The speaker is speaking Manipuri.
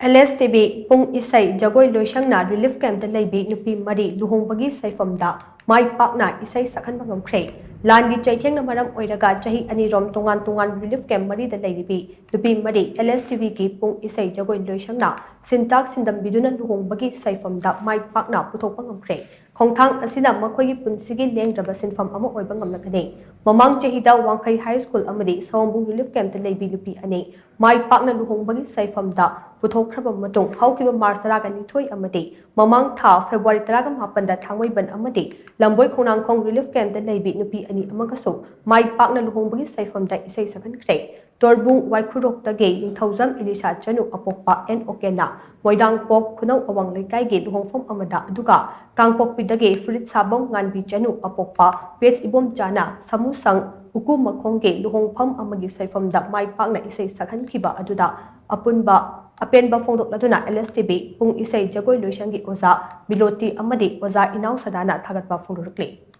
LSTB Pung Esei Jagoi Loishang na relief camp da Leibi Nupi Mari Luhongbagi Seiphamda Mai Pakna Isei Sakhanba Ngamkhre Landi Chaitheng na maram oiraga chahi anirom tungan relief camp Mari da Leibi Nupi Mari LSTB ki Pung Esei Jagoi Loishang na sintak sindam biduna Luhongbagi Seiphamda Mai Pakna puthokpa ngamkhre khongthang asina makhoi punsigi lengraba sinfam ama oiba ngamlakani mamang chahida wangkhai high school amadi sawambung relief camp da Leibi Nupi ani Mai Pakna Luhongbagi Seiphamda puthokhraba matung haukiba March 12 amadi mamang tha February 18 da thangwaiban amadi lamboi khonangkhong relief camp da Leibi Nupi ani amagaso Mai Pakna Luhongbagi Seiphamda Isei Sakhankhre Torbung Waikhurok dage Ningthaujam Elisa Chanu apokpa en okena moidang pok khunau awang leikai ge luhongfom amada aduga kangpok pidage Furit Sabong Nganbi Chanu apokpa page ibom chana samusang uku makhong ge luhongpham amagi Seiphamda Mai Pakna Isei Sakhankhiba aduda apenba fongdok laduna LSTB Pung Esei Jagoi Loishang gi oza Biloti amadi oza Inau Sadana thagatpa fongdorkle